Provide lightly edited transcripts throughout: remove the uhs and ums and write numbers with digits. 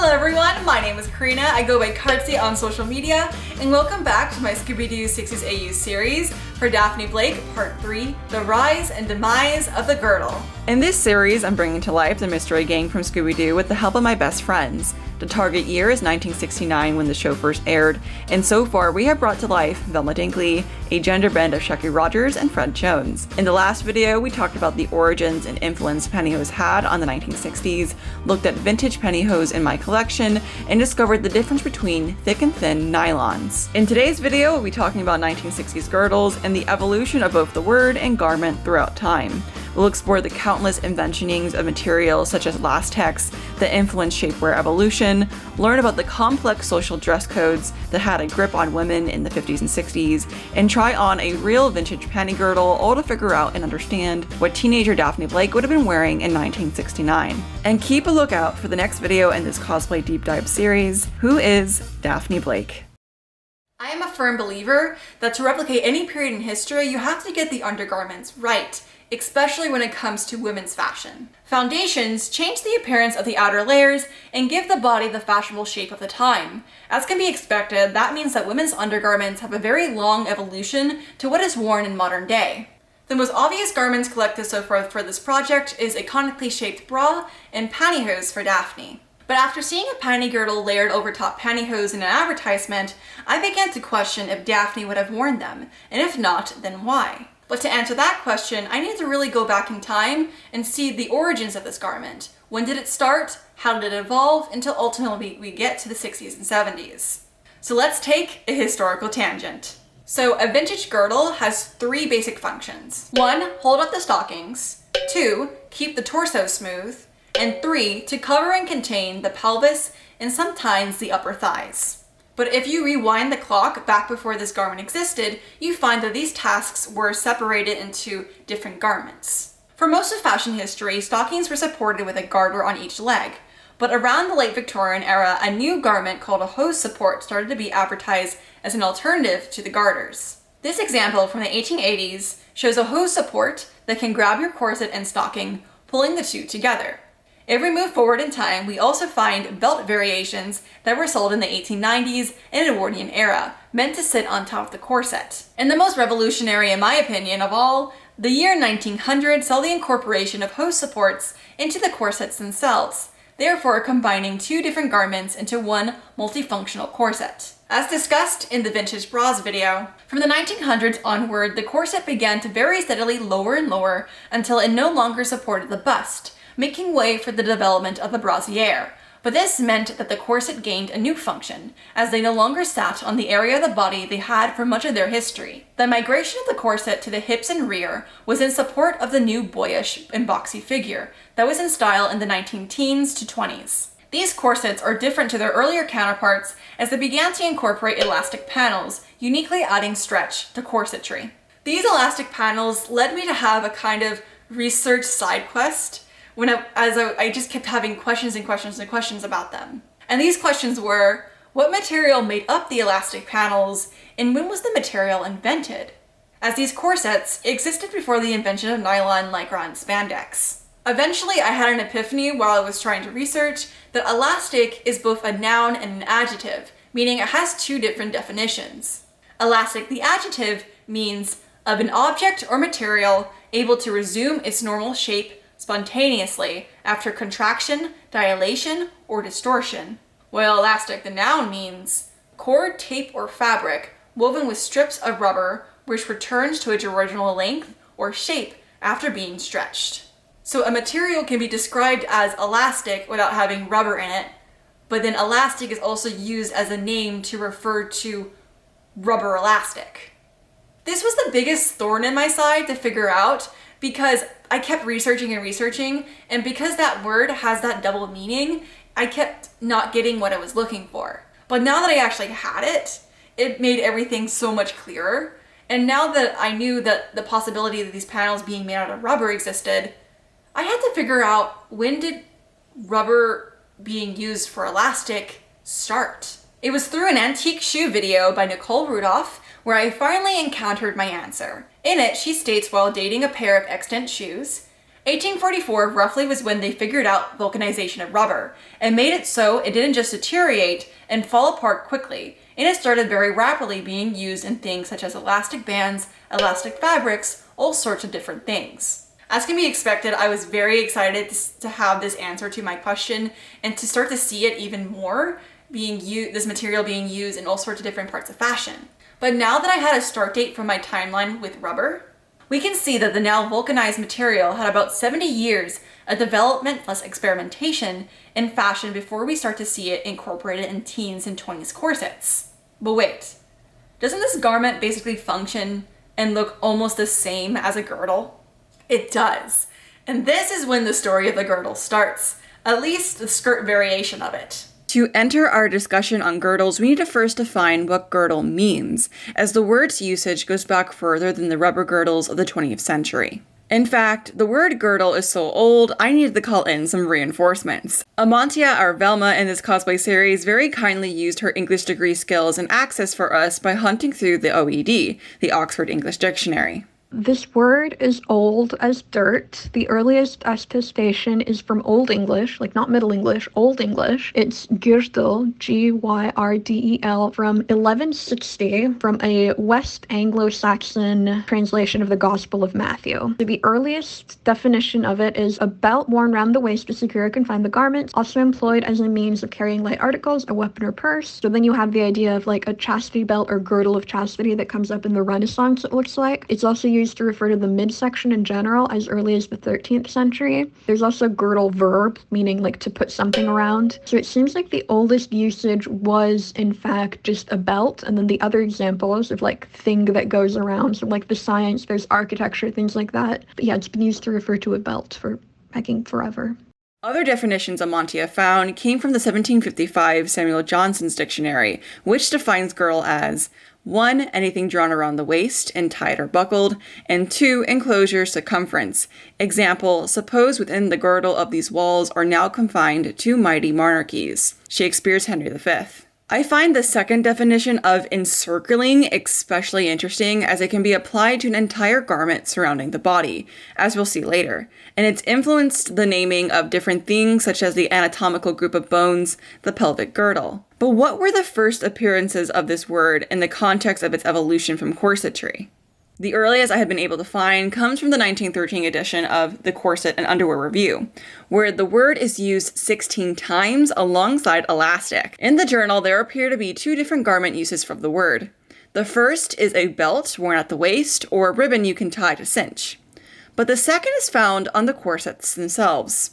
Hello everyone, my name is Karina, I go by Kartsy on social media, and welcome back to my Scooby-Doo 60s AU series for Daphne Blake, Part 3, The Rise and Demise of the Girdle. In this series, I'm bringing to life the mystery gang from Scooby-Doo with the help of my best friends. The target year is 1969 when the show first aired, and so far we have brought to life Velma Dinkley, a gender bend of Shucky Rogers and Fred Jones. In the last video, we talked about the origins and influence pantyhose had on the 1960s, looked at vintage pantyhose in my collection, and discovered the difference between thick and thin nylons. In today's video, we'll be talking about 1960s girdles and the evolution of both the word and garment throughout time. We'll explore the countless inventionings of materials such as latex that influenced shapewear evolution, learn about the complex social dress codes that had a grip on women in the 50s and 60s, and try on a real vintage panty girdle, all to figure out and understand what teenager Daphne Blake would have been wearing in 1969. And keep a lookout for the next video in this cosplay deep dive series, Who is Daphne Blake? I am a firm believer that to replicate any period in history, you have to get the undergarments right, especially when it comes to women's fashion. Foundations change the appearance of the outer layers and give the body the fashionable shape of the time. As can be expected, that means that women's undergarments have a very long evolution to what is worn in modern day. The most obvious garments collected so far for this project is a conically shaped bra and pantyhose for Daphne. But after seeing a panty girdle layered over top pantyhose in an advertisement, I began to question if Daphne would have worn them, and if not, then why? But to answer that question, I need to really go back in time and see the origins of this garment. When did it start? How did it evolve? Until ultimately we get to the 60s and 70s. So let's take a historical tangent. So a vintage girdle has three basic functions. 1, hold up the stockings. 2, keep the torso smooth. And 3, to cover and contain the pelvis and sometimes the upper thighs. But if you rewind the clock back before this garment existed, you find that these tasks were separated into different garments. For most of fashion history, stockings were supported with a garter on each leg. But around the late Victorian era, a new garment called a hose support started to be advertised as an alternative to the garters. This example from the 1880s shows a hose support that can grab your corset and stocking, pulling the two together. If we move forward in time, we also find belt variations that were sold in the 1890s and Edwardian era, meant to sit on top of the corset. And the most revolutionary, in my opinion, of all, the year 1900 saw the incorporation of hose supports into the corsets themselves, therefore combining two different garments into one multifunctional corset. As discussed in the Vintage Bras video, from the 1900s onward, the corset began to very steadily lower and lower until it no longer supported the bust, making way for the development of the brassiere. But this meant that the corset gained a new function, as they no longer sat on the area of the body they had for much of their history. The migration of the corset to the hips and rear was in support of the new boyish and boxy figure that was in style in the 19-teens to 20s. These corsets are different to their earlier counterparts as they began to incorporate elastic panels, uniquely adding stretch to corsetry. These elastic panels led me to have a kind of research side quest I just kept having questions and questions and questions about them. And these questions were, what material made up the elastic panels, and when was the material invented? As these corsets existed before the invention of nylon, lycra, and spandex. Eventually, I had an epiphany while I was trying to research that elastic is both a noun and an adjective, meaning it has two different definitions. Elastic, the adjective, means of an object or material able to resume its normal shape spontaneously after contraction, dilation, or distortion. While elastic, the noun, means cord, tape, or fabric woven with strips of rubber which returns to its original length or shape after being stretched. So a material can be described as elastic without having rubber in it, but then elastic is also used as a name to refer to rubber elastic. This was the biggest thorn in my side to figure out because I kept researching and researching, and because that word has that double meaning, I kept not getting what I was looking for. But now that I actually had it, it made everything so much clearer. And now that I knew that the possibility of these panels being made out of rubber existed, I had to figure out, when did rubber being used for elastic start? It was through an antique shoe video by Nicole Rudolph where I finally encountered my answer. In it, she states while dating a pair of extant shoes, 1844 roughly was when they figured out vulcanization of rubber and made it so it didn't just deteriorate and fall apart quickly, and it started very rapidly being used in things such as elastic bands, elastic fabrics, all sorts of different things. As can be expected, I was very excited to have this answer to my question and to start to see it even more this material being used in all sorts of different parts of fashion. But now that I had a start date from my timeline with rubber, we can see that the now vulcanized material had about 70 years of development plus experimentation in fashion before we start to see it incorporated in teens and 20s corsets. But wait, doesn't this garment basically function and look almost the same as a girdle? It does. And this is when the story of the girdle starts, at least the skirt variation of it. To enter our discussion on girdles, we need to first define what girdle means, as the word's usage goes back further than the rubber girdles of the 20th century. In fact, the word girdle is so old, I needed to call in some reinforcements. Amantia, our Velma in this cosplay series, very kindly used her English degree skills and access for us by hunting through the OED, the Oxford English Dictionary. This word is old as dirt. The earliest attestation is from Old English, like not Middle English, Old English. It's Girdle, Gyrdel, from 1160, from a West Anglo-Saxon translation of the Gospel of Matthew. The earliest definition of it is a belt worn round the waist to secure or confine the garments, also employed as a means of carrying light articles, a weapon or purse. So then you have the idea of like a chastity belt or girdle of chastity that comes up in the Renaissance, it looks like. It's also used to refer to the midsection in general as early as the 13th century. There's also girdle verb, meaning like to put something around. So it seems like the oldest usage was in fact just a belt, and then the other examples of like thing that goes around, so like the science, there's architecture, things like that. But yeah, it's been used to refer to a belt for packing forever. Other definitions Amantia found came from the 1755 Samuel Johnson's dictionary, which defines girdle as 1. Anything drawn around the waist and tied or buckled, and 2. Enclosure, circumference. Example, suppose within the girdle of these walls are now confined 2 mighty monarchies. Shakespeare's Henry V. I find the second definition of encircling especially interesting, as it can be applied to an entire garment surrounding the body, as we'll see later, and it's influenced the naming of different things such as the anatomical group of bones, the pelvic girdle. But what were the first appearances of this word in the context of its evolution from corsetry? The earliest I have been able to find comes from the 1913 edition of the Corset and Underwear Review, where the word is used 16 times alongside elastic. In the journal, there appear to be 2 different garment uses for the word. The first is a belt worn at the waist or a ribbon you can tie to cinch. But the second is found on the corsets themselves.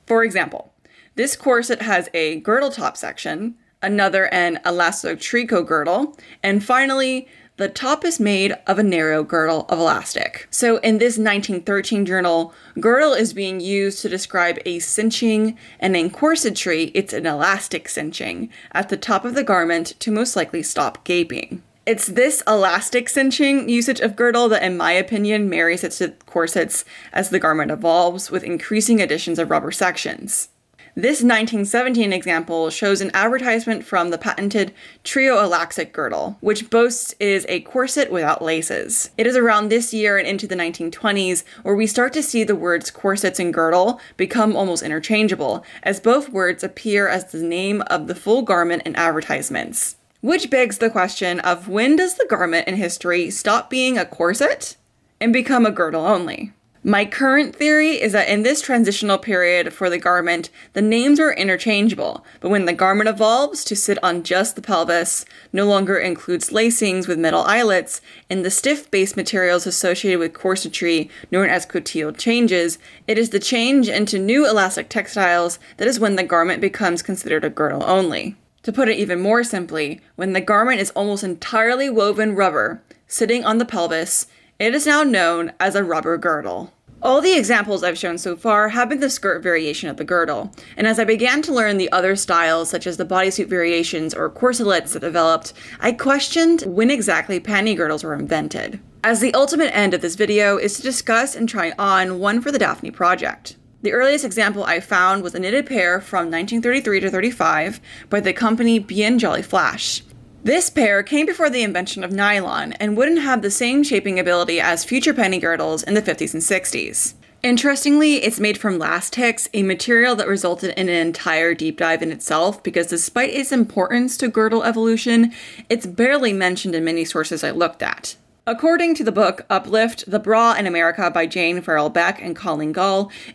For example, this corset has a girdle top section, another an elastotrico girdle, and finally, the top is made of a narrow girdle of elastic. So in this 1913 journal, girdle is being used to describe a cinching, and in corsetry, it's an elastic cinching at the top of the garment to most likely stop gaping. It's this elastic cinching usage of girdle that, in my opinion, marries it to corsets as the garment evolves with increasing additions of rubber sections. This 1917 example shows an advertisement from the patented Trio Elastic Girdle, which boasts it is a corset without laces. It is around this year and into the 1920s where we start to see the words corsets and girdle become almost interchangeable, as both words appear as the name of the full garment in advertisements. Which begs the question of when does the garment in history stop being a corset and become a girdle only? My current theory is that in this transitional period for the garment, the names are interchangeable, but when the garment evolves to sit on just the pelvis, no longer includes lacings with metal eyelets, and the stiff base materials associated with corsetry, known as couture, changes, it is the change into new elastic textiles that is when the garment becomes considered a girdle only. To put it even more simply, when the garment is almost entirely woven rubber, sitting on the pelvis, it is now known as a rubber girdle. All the examples I've shown so far have been the skirt variation of the girdle, and as I began to learn the other styles such as the bodysuit variations or corselets that developed, I questioned when exactly panty girdles were invented. As the ultimate end of this video is to discuss and try on one for the Daphne project. The earliest example I found was a knitted pair from 1933 to 35 by the company Bien Jolly Flash. This pair came before the invention of nylon and wouldn't have the same shaping ability as future panty girdles in the 50s and 60s. Interestingly, it's made from lastex, a material that resulted in an entire deep dive in itself because despite its importance to girdle evolution, it's barely mentioned in many sources I looked at. According to the book Uplift, The Bra in America by Jane Farrell-Beck and Colleen,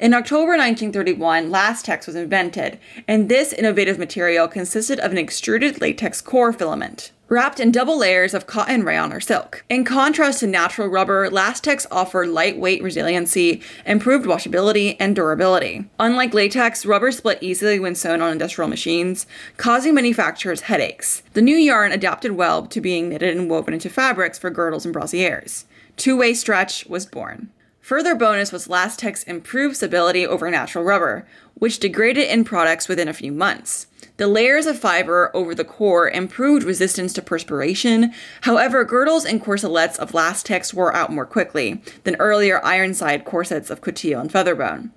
in October 1931, lastex was invented, and this innovative material consisted of an extruded latex core filament, wrapped in double layers of cotton, rayon, or silk. In contrast to natural rubber, lastex offered lightweight resiliency, improved washability, and durability. Unlike latex, rubber split easily when sewn on industrial machines, causing manufacturers headaches. The new yarn adapted well to being knitted and woven into fabrics for girdles and brassieres. Two-way stretch was born. Further bonus was lastex improved stability over natural rubber, which degraded in products within a few months. The layers of fiber over the core improved resistance to perspiration. However, girdles and corselets of lastex wore out more quickly than earlier Ironside corsets of coutil and featherbone.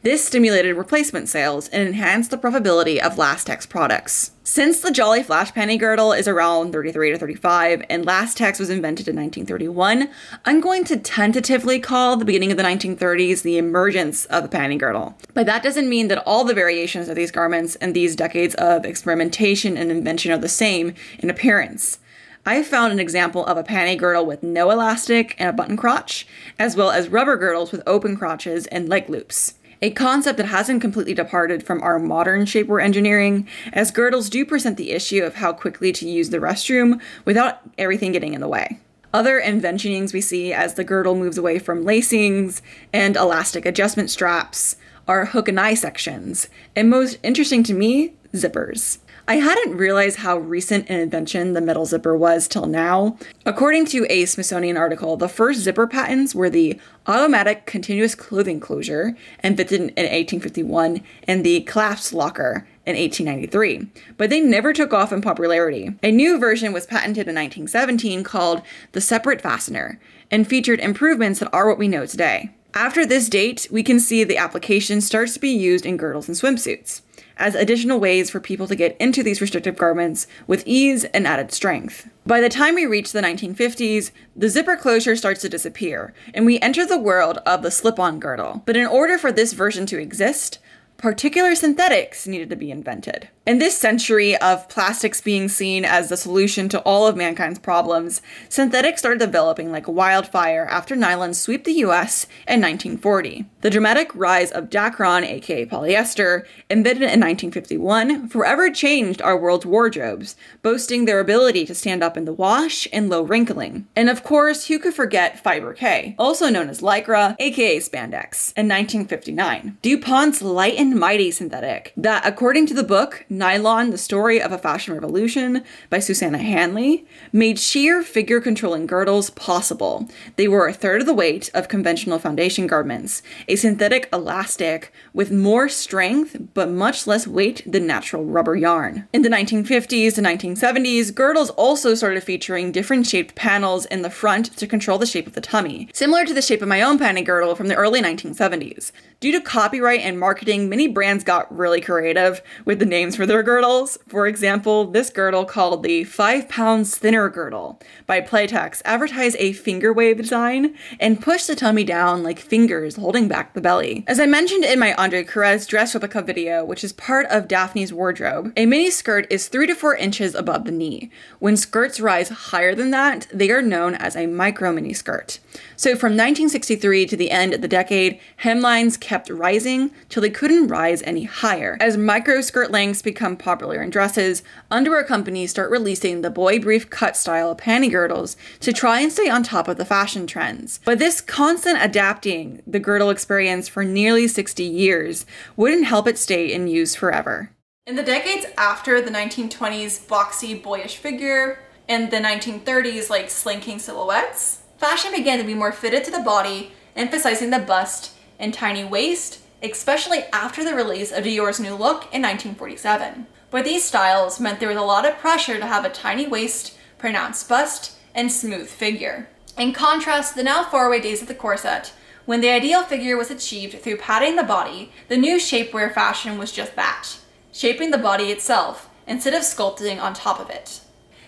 This stimulated replacement sales and enhanced the profitability of lastex products. Since the Jolly Flash panty girdle is around 33 to 35 and lastex was invented in 1931, I'm going to tentatively call the beginning of the 1930s the emergence of the panty girdle. But that doesn't mean that all the variations of these garments and these decades of experimentation and invention are the same in appearance. I found an example of a panty girdle with no elastic and a button crotch, as well as rubber girdles with open crotches and leg loops. A concept that hasn't completely departed from our modern shapewear engineering, as girdles do present the issue of how quickly to use the restroom without everything getting in the way. Other inventionings we see as the girdle moves away from lacings and elastic adjustment straps are hook and eye sections, and most interesting to me, zippers. I hadn't realized how recent an invention the metal zipper was till now. According to a Smithsonian article, the first zipper patents were the automatic continuous clothing closure, invented in 1851, and the collapsed locker in 1893, but they never took off in popularity. A new version was patented in 1917 called the separate fastener, and featured improvements that are what we know today. After this date, we can see the application starts to be used in girdles and swimsuits, as additional ways for people to get into these restrictive garments with ease and added strength. By the time we reach the 1950s, the zipper closure starts to disappear, and we enter the world of the slip-on girdle. But in order for this version to exist, particular synthetics needed to be invented. In this century of plastics being seen as the solution to all of mankind's problems, synthetics started developing like wildfire after nylon swept the US in 1940. The dramatic rise of Dacron, aka polyester, invented in 1951, forever changed our world's wardrobes, boasting their ability to stand up in the wash and low wrinkling. And of course, who could forget Fiber K, also known as Lycra, aka spandex, in 1959. DuPont's light and mighty synthetic that, according to the book Nylon, The Story of a Fashion Revolution by Susannah Handley, made sheer figure-controlling girdles possible. They were a third of the weight of conventional foundation garments, a synthetic elastic with more strength but much less weight than natural rubber yarn. In the 1950s to 1970s, girdles also started featuring different shaped panels in the front to control the shape of the tummy, similar to the shape of my own panty girdle from the early 1970s. Due to copyright and marketing, many brands got really creative with the names for their girdles. For example, this girdle called the 5 pounds thinner girdle by Playtex advertised a finger wave design and pushed the tummy down like fingers holding back the belly. As I mentioned in my Andre Carez dress replica video, which is part of Daphne's wardrobe, a mini skirt is 3 to 4 inches above the knee. When skirts rise higher than that, they are known as a micro mini skirt. So from 1963 to the end of the decade, hemlines kept rising till they couldn't rise any higher. As micro skirt lengths become popular in dresses, underwear companies start releasing the boy brief cut style of panty girdles to try and stay on top of the fashion trends. But this constant adapting the girdle experience for nearly 60 years wouldn't help it stay in use forever. In the decades after the 1920s boxy boyish figure and the 1930s like slinking silhouettes, fashion began to be more fitted to the body, emphasizing the bust and tiny waist, especially after the release of Dior's new look in 1947. But these styles meant there was a lot of pressure to have a tiny waist, pronounced bust, and smooth figure. In contrast to the now faraway days of the corset, when the ideal figure was achieved through padding the body, the new shapewear fashion was just that, shaping the body itself instead of sculpting on top of it.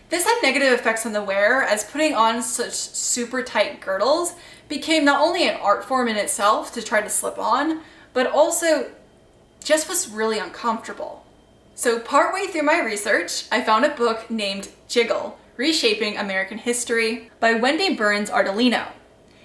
This had negative effects on the wearer, as putting on such super tight girdles became not only an art form in itself to try to slip on, but also just was really uncomfortable. So partway through my research, I found a book named Jiggle, Reshaping American History by Wendy Burns-Ardolino.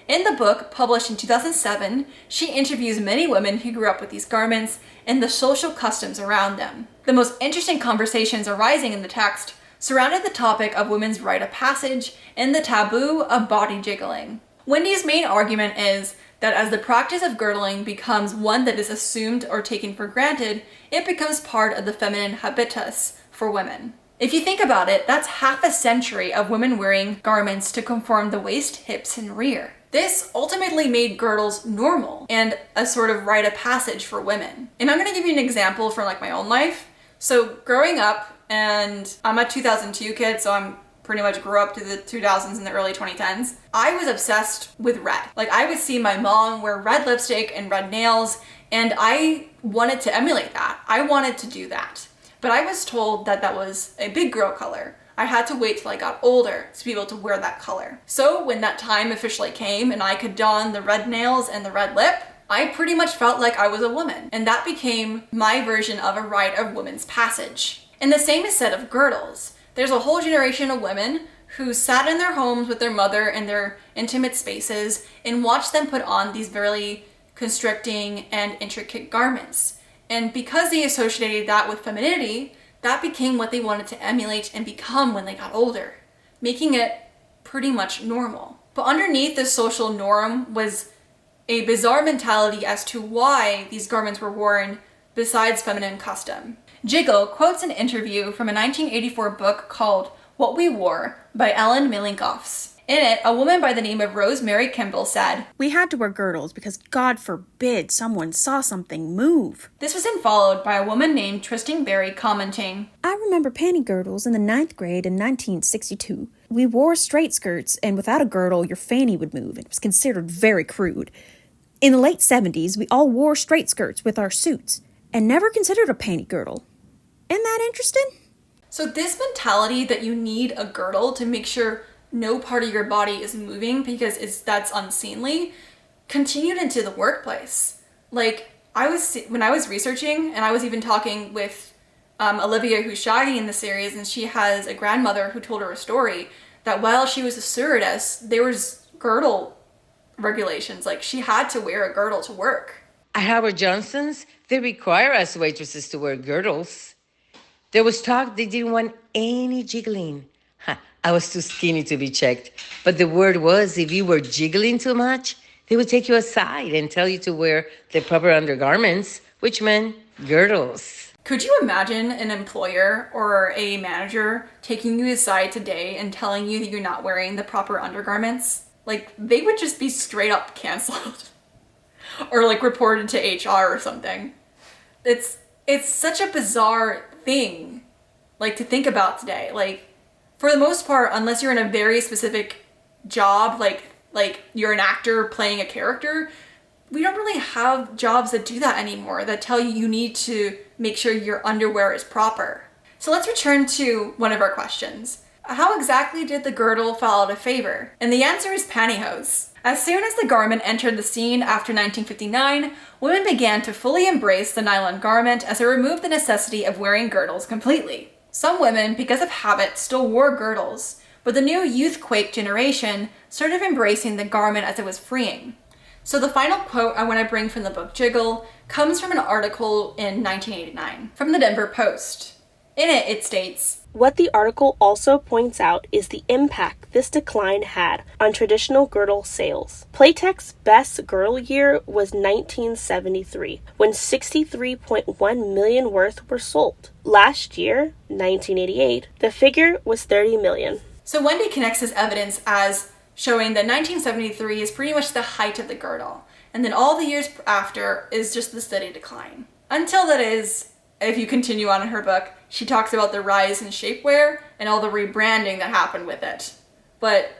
In the book, published in 2007, she interviews many women who grew up with these garments and the social customs around them. The most interesting conversations arising in the text surrounded the topic of women's rite of passage and the taboo of body jiggling. Wendy's main argument is that as the practice of girdling becomes one that is assumed or taken for granted, it becomes part of the feminine habitus for women. If you think about it, that's half a century of women wearing garments to conform the waist, hips, and rear. This ultimately made girdles normal and a sort of rite of passage for women. And I'm going to give you an example from like my own life. So growing up, and I'm a 2002 kid, so I'm pretty much grew up to the 2000s and the early 2010s. I was obsessed with red. Like I would see my mom wear red lipstick and red nails, and I wanted to emulate that. I wanted to do that. But I was told that that was a big girl color. I had to wait till I got older to be able to wear that color. So when that time officially came and I could don the red nails and the red lip, I pretty much felt like I was a woman. And that became my version of a rite of women's passage. And the same is said of girdles. There's a whole generation of women who sat in their homes with their mother in their intimate spaces and watched them put on these very constricting and intricate garments. And because they associated that with femininity, that became what they wanted to emulate and become when they got older, making it pretty much normal. But underneath this social norm was a bizarre mentality as to why these garments were worn besides feminine custom. Jiggle quotes an interview from a 1984 book called What We Wore by Ellen Melinkoffs. In it, a woman by the name of Rosemary Kimball said, "We had to wear girdles because God forbid someone saw something move." This was then followed by a woman named Tristan Berry commenting, "I remember panty girdles in the 9th grade in 1962. We wore straight skirts, and without a girdle, your fanny would move. It was considered very crude. In the late 70s, we all wore straight skirts with our suits, and never considered a panty girdle. Isn't that interesting?" So this mentality that you need a girdle to make sure no part of your body is moving because that's unseemly continued into the workplace. Like when I was researching, and I was even talking with Olivia, who's Shaggy in the series, and she has a grandmother who told her a story that while she was a stewardess, there was girdle regulations. Like she had to wear a girdle to work. At Howard Johnson's, they require us waitresses to wear girdles. There was talk they didn't want any jiggling. I was too skinny to be checked. But the word was if you were jiggling too much, they would take you aside and tell you to wear the proper undergarments, which meant girdles. Could you imagine an employer or a manager taking you aside today and telling you that you're not wearing the proper undergarments? Like, they would just be straight up canceled. Or like reported to HR or something. It's such a bizarre thing, like, to think about today. Like, for the most part, unless you're in a very specific job, like you're an actor playing a character, we don't really have jobs that do that anymore, that tell you you need to make sure your underwear is proper. So let's return to one of our questions. How exactly did the girdle fall out of favor? And the answer is pantyhose. As soon as the garment entered the scene after 1959, women began to fully embrace the nylon garment as it removed the necessity of wearing girdles completely. Some women, because of habit, still wore girdles, but the new youthquake generation started embracing the garment as it was freeing. So the final quote I want to bring from the book Jiggle comes from an article in 1989 from the Denver Post. In it, it states, "What the article also points out is the impact this decline had on traditional girdle sales. Playtech's best girdle year was 1973, when 63.1 million worth were sold. Last year, 1988, the figure was 30 million. So Wendy connects this evidence as showing that 1973 is pretty much the height of the girdle, and then all the years after is just the steady decline. Until that is, if you continue on in her book, she talks about the rise in shapewear and all the rebranding that happened with it. But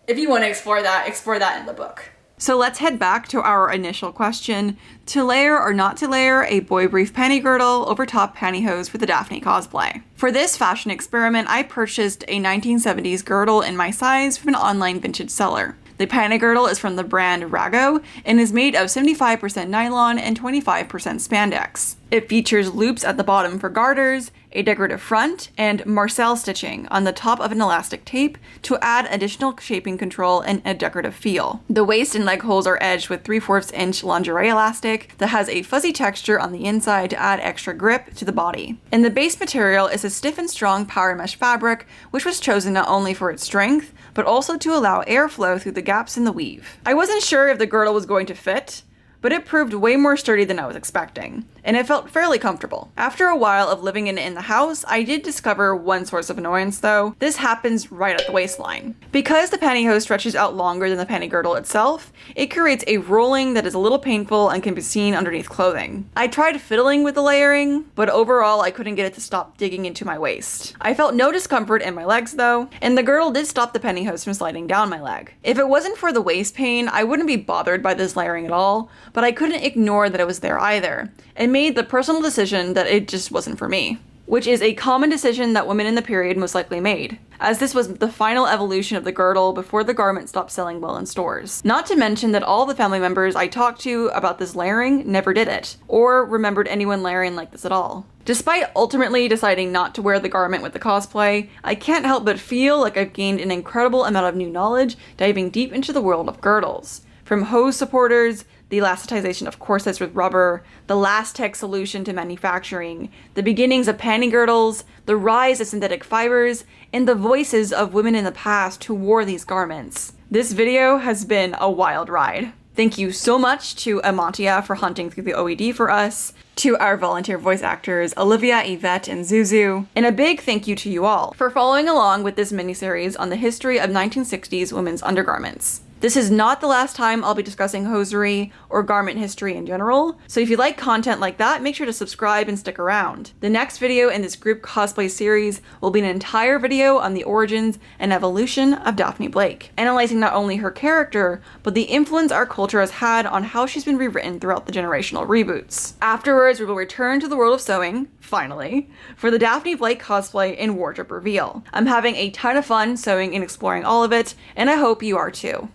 if you want to explore that in the book. So let's head back to our initial question, to layer or not to layer a boy brief panty girdle over top pantyhose for the Daphne cosplay. For this fashion experiment, I purchased a 1970s girdle in my size from an online vintage seller. The panty girdle is from the brand Rago and is made of 75% nylon and 25% spandex. It features loops at the bottom for garters, a decorative front, and marcel stitching on the top of an elastic tape to add additional shaping control and a decorative feel. The waist and leg holes are edged with 3/4 inch lingerie elastic that has a fuzzy texture on the inside to add extra grip to the body. And the base material is a stiff and strong power mesh fabric, which was chosen not only for its strength, but also to allow airflow through the gaps in the weave. I wasn't sure if the girdle was going to fit, but it proved way more sturdy than I was expecting, and it felt fairly comfortable. After a while of living in the house, I did discover one source of annoyance though. This happens right at the waistline. Because the pantyhose stretches out longer than the panty girdle itself, it creates a rolling that is a little painful and can be seen underneath clothing. I tried fiddling with the layering, but overall I couldn't get it to stop digging into my waist. I felt no discomfort in my legs though, and the girdle did stop the pantyhose from sliding down my leg. If it wasn't for the waist pain, I wouldn't be bothered by this layering at all, but I couldn't ignore that it was there either, and made the personal decision that it just wasn't for me. Which is a common decision that women in the period most likely made, as this was the final evolution of the girdle before the garment stopped selling well in stores. Not to mention that all the family members I talked to about this layering never did it, or remembered anyone layering like this at all. Despite ultimately deciding not to wear the garment with the cosplay, I can't help but feel like I've gained an incredible amount of new knowledge diving deep into the world of girdles. From hose supporters, the elasticization of corsets with rubber, the last tech solution to manufacturing, the beginnings of panty girdles, the rise of synthetic fibers, and the voices of women in the past who wore these garments. This video has been a wild ride. Thank you so much to Amantia for hunting through the OED for us, to our volunteer voice actors Olivia, Ivette, and Zuzu, and a big thank you to you all for following along with this miniseries on the history of 1960s women's undergarments. This is not the last time I'll be discussing hosiery or garment history in general, so if you like content like that, make sure to subscribe and stick around. The next video in this group cosplay series will be an entire video on the origins and evolution of Daphne Blake, analyzing not only her character, but the influence our culture has had on how she's been rewritten throughout the generational reboots. Afterwards, we will return to the world of sewing, finally, for the Daphne Blake cosplay and wardrobe reveal. I'm having a ton of fun sewing and exploring all of it, and I hope you are too.